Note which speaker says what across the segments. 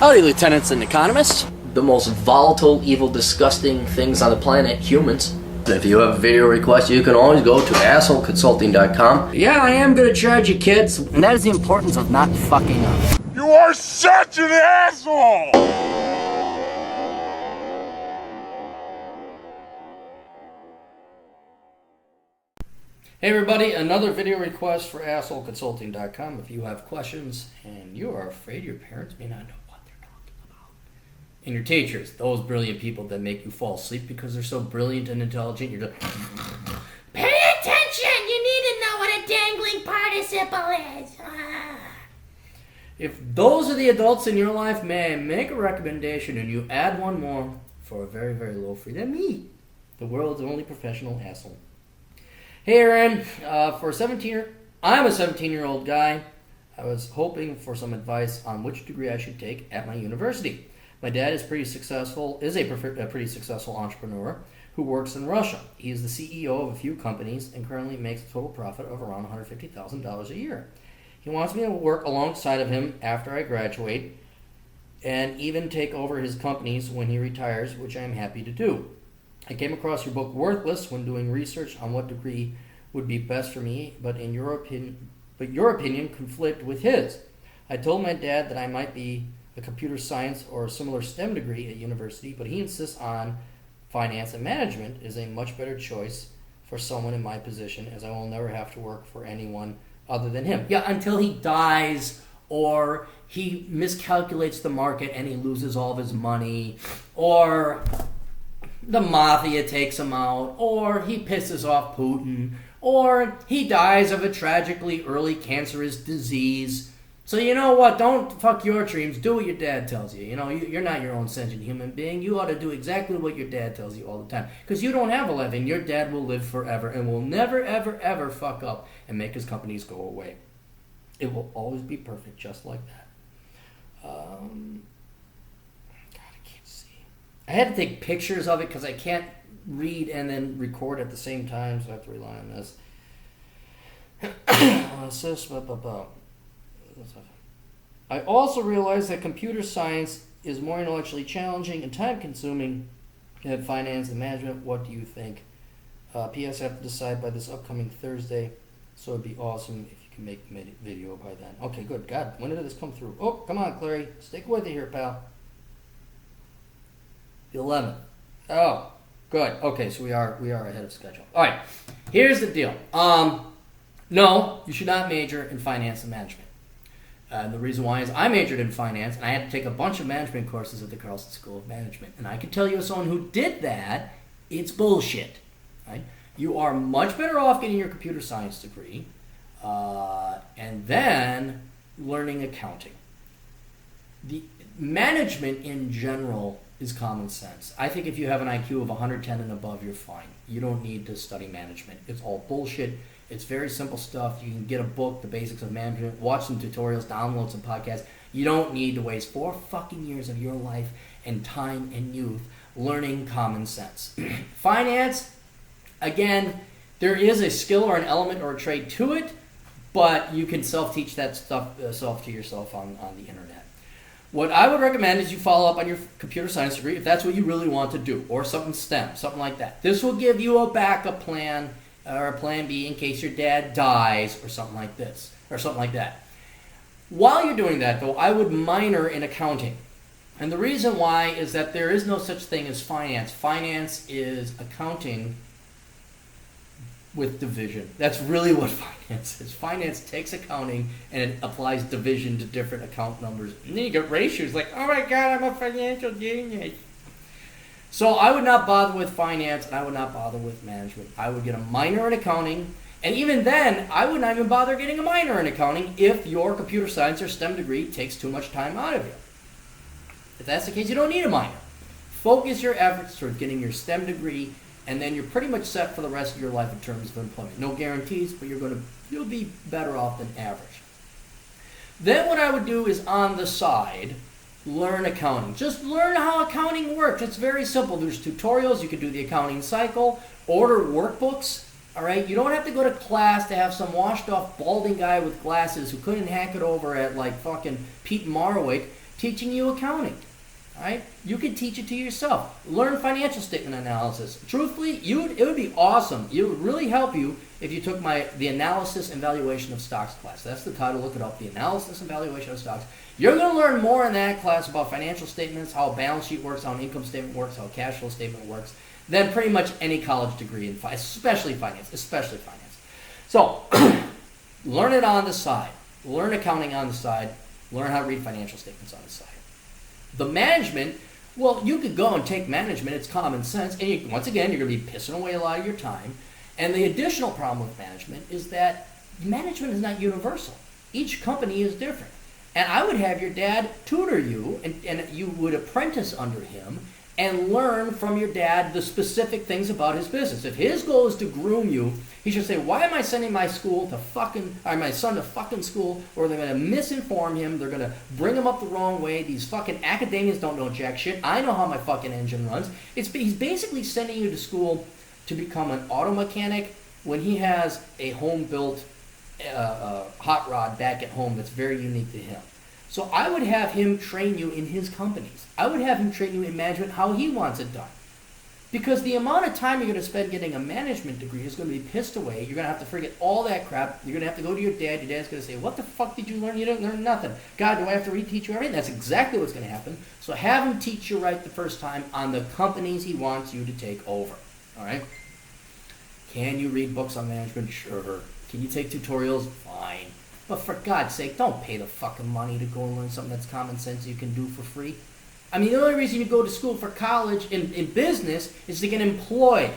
Speaker 1: Howdy, lieutenants and economists.
Speaker 2: The most volatile, evil, disgusting things on the planet, humans. If you have a video request, you can always go to assholeconsulting.com.
Speaker 1: Yeah, I am gonna charge you, kids. And that is the importance of not fucking up.
Speaker 3: You are such an asshole!
Speaker 4: Hey everybody, another video request for assholeconsulting.com. If you have questions and you are afraid your parents may not know what they're talking about. And your teachers, those brilliant people that make you fall asleep because they're so brilliant and intelligent, you're just...
Speaker 5: Pay attention! You need to know what a dangling participle is.
Speaker 4: If those are the adults in your life, man, make a recommendation and you add one more for a very, very low fee. Then me, the world's only professional asshole. Hey Aaron, I'm a 17-year-old guy. I was hoping for some advice on which degree I should take at my university. My dad is a pretty successful entrepreneur who works in Russia. He is the CEO of a few companies and currently makes a total profit of around $150,000 a year. He wants me to work alongside of him after I graduate and even take over his companies when he retires, which I am happy to do. I came across your book Worthless when doing research on what degree would be best for me, but your opinion conflict with his. I told my dad that I might be a computer science or a similar STEM degree at university, but he insists on finance and management is a much better choice for someone in my position, as I will never have to work for anyone other than him. Yeah, until he dies or he miscalculates the market and he loses all of his money, or the mafia takes him out, or he pisses off Putin, or he dies of a tragically early cancerous disease. So you know what? Don't fuck your dreams. Do what your dad tells you. You know, you're not your own sentient human being. You ought to do exactly what your dad tells you all the time. Because you don't have 11. Your dad will live forever and will never, ever, ever fuck up and make his companies go away. It will always be perfect, just like that. I had to take pictures of it because I can't read and then record at the same time, so I have to rely on this. I also realized that computer science is more intellectually challenging and time-consuming than finance and management. What do you think? P.S. I have to decide by this upcoming Thursday, so it'd be awesome if you can make a video by then. Okay, good. God, when did this come through? Oh, come on, Clary. Stick with it here, pal. The 11th. Oh, good. Okay, so we are ahead of schedule. All right, here's the deal. No, you should not major in finance and management. The reason why is I majored in finance, and I had to take a bunch of management courses at the Carlson School of Management. And I can tell you as someone who did that, it's bullshit. Right? You are much better off getting your computer science degree and then learning accounting. The management in general is common sense. I think if you have an IQ of 110 and above, you're fine. You don't need to study management. It's all bullshit. It's very simple stuff. You can get a book, The Basics of Management, watch some tutorials, download some podcasts. You don't need to waste 4 fucking years of your life and time and youth learning common sense. Finance, again, there is a skill or an element or a trade to it, but you can self-teach that stuff to yourself on the internet. What I would recommend is you follow up on your computer science degree if that's what you really want to do, or something STEM, something like that. This will give you a backup plan or a plan B in case your dad dies or something like this, or something like that. While you're doing that, though, I would minor in accounting. And the reason why is that there is no such thing as finance. Finance is accounting with division. That's really what finance is. Finance takes accounting and it applies division to different account numbers. And then you get ratios like, oh my God, I'm a financial genius. So I would not bother with finance and I would not bother with management. I would get a minor in accounting. And even then, I would not even bother getting a minor in accounting if your computer science or STEM degree takes too much time out of you. If that's the case, you don't need a minor. Focus your efforts toward getting your STEM degree, and then you're pretty much set for the rest of your life in terms of employment. No guarantees, but you'll be better off than average. Then what I would do is on the side, learn accounting. Just learn how accounting works. It's very simple. There's tutorials. You can do the accounting cycle. Order workbooks. All right? You don't have to go to class to have some washed off balding guy with glasses who couldn't hack it over at like fucking Pete Marwick teaching you accounting. All right, you can teach it to yourself. Learn financial statement analysis. Truthfully, it would be awesome. It would really help you if you took the analysis and valuation of stocks class. That's the title. Look it up. The analysis and valuation of stocks. You're going to learn more in that class about financial statements, how a balance sheet works, how an income statement works, how a cash flow statement works, than pretty much any college degree in especially finance. So, learn it on the side. Learn accounting on the side. Learn how to read financial statements on the side. The management, well, you could go and take management. It's common sense. And once again, you're going to be pissing away a lot of your time. And the additional problem with management is that management is not universal. Each company is different. And I would have your dad tutor you, and you would apprentice under him and learn from your dad the specific things about his business. If his goal is to groom you, he should say, why am I sending my son to fucking school, or they're going to misinform him, they're going to bring him up the wrong way, these fucking academians don't know jack shit, I know how my fucking engine runs. He's basically sending you to school to become an auto mechanic when he has a home-built hot rod back at home that's very unique to him. So I would have him train you in his companies. I would have him train you in management how he wants it done. Because the amount of time you're going to spend getting a management degree is going to be pissed away. You're going to have to forget all that crap. You're going to have to go to your dad. Your dad's going to say, what the fuck did you learn? You didn't learn nothing. God, do I have to reteach you everything? That's exactly what's going to happen. So have him teach you right the first time on the companies he wants you to take over. All right? Can you read books on management? Sure. Can you take tutorials? Fine. But for God's sake, don't pay the fucking money to go and learn something that's common sense you can do for free. I mean, the only reason you go to school for college in business is to get employed.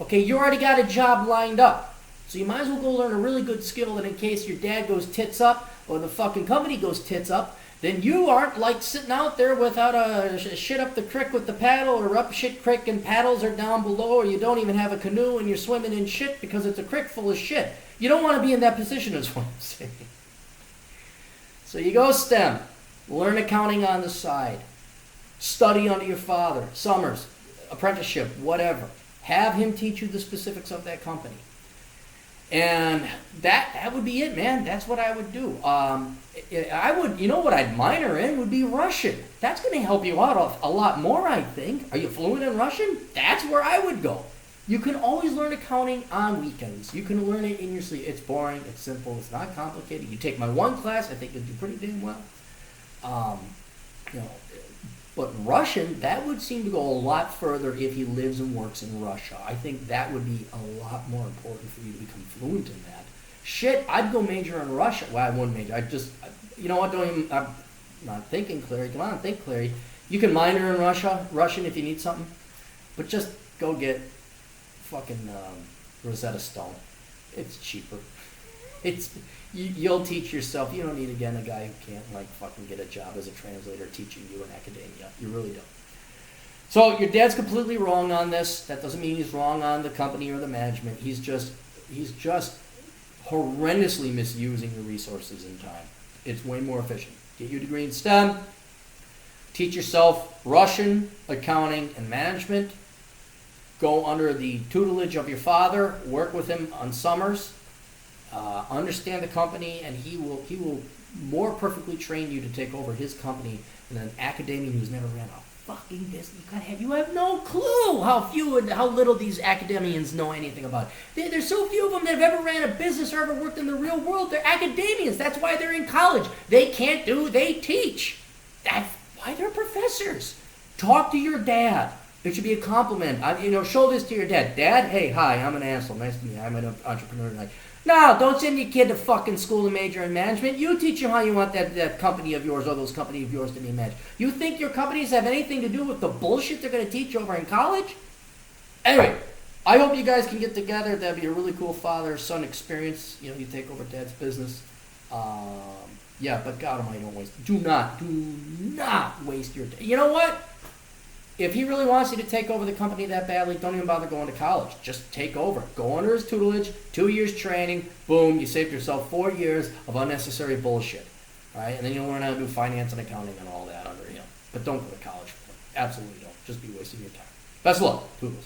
Speaker 4: Okay, you already got a job lined up. So you might as well go learn a really good skill that in case your dad goes tits up or the fucking company goes tits up, then you aren't like sitting out there without a shit up the creek with the paddle, or up shit creek and paddles are down below, or you don't even have a canoe and you're swimming in shit because it's a creek full of shit. You don't want to be in that position is what I'm saying. So you go STEM. Learn accounting on the side. Study under your father. Summers, apprenticeship, whatever. Have him teach you the specifics of that company. And that would be it, man. That's what I would do. You know what I'd minor in would be Russian. That's going to help you out a lot more, I think. Are you fluent in Russian? That's where I would go. You can always learn accounting on weekends. You can learn it in your sleep. It's boring. It's simple. It's not complicated. You take my one class, I think you'll do pretty damn well. But Russian, that would seem to go a lot further if he lives and works in Russia. I think that would be a lot more important for you to become fluent in that. Shit, I'd go major in Russia. Well, I wouldn't major. You know what? I'm not thinking clearly. Come on, think clearly. You can minor in Russian if you need something. But just go get fucking Rosetta Stone. It's cheaper. You'll teach yourself. You don't need, again, a guy who can't fucking get a job as a translator teaching you in academia. You really don't. So your dad's completely wrong on this. That doesn't mean he's wrong on the company or the management. He's just horrendously misusing the resources and time. It's way more efficient. Get your degree in STEM. Teach yourself Russian, accounting, and management. Go under the tutelage of your father. Work with him on summers. Understand the company, and he will more perfectly train you to take over his company than an academic who's never ran a fucking business. You have no clue how little these academians know anything about. There's so few of them that have ever ran a business or ever worked in the real world. They're academians. That's why they're in college. They can't do, they teach. That's why they're professors. Talk to your dad. It should be a compliment. Show this to your dad. Dad, hey, hi, I'm an asshole. Nice to meet you. I'm an entrepreneur. No, don't send your kid to fucking school to major in management. You teach him how you want that company of yours or those company of yours to be managed. You think your companies have anything to do with the bullshit they're going to teach over in college? Anyway, I hope you guys can get together. That'd be a really cool father-son experience. You take over dad's business. But God Almighty, do not waste your day. You know what? If he really wants you to take over the company that badly, don't even bother going to college. Just take over. Go under his tutelage, 2 years training, boom, you saved yourself 4 years of unnecessary bullshit. All right? And then you'll learn how to do finance and accounting and all that under him. But don't go to college for it. Absolutely don't. Just be wasting your time. Best of luck. Toodles.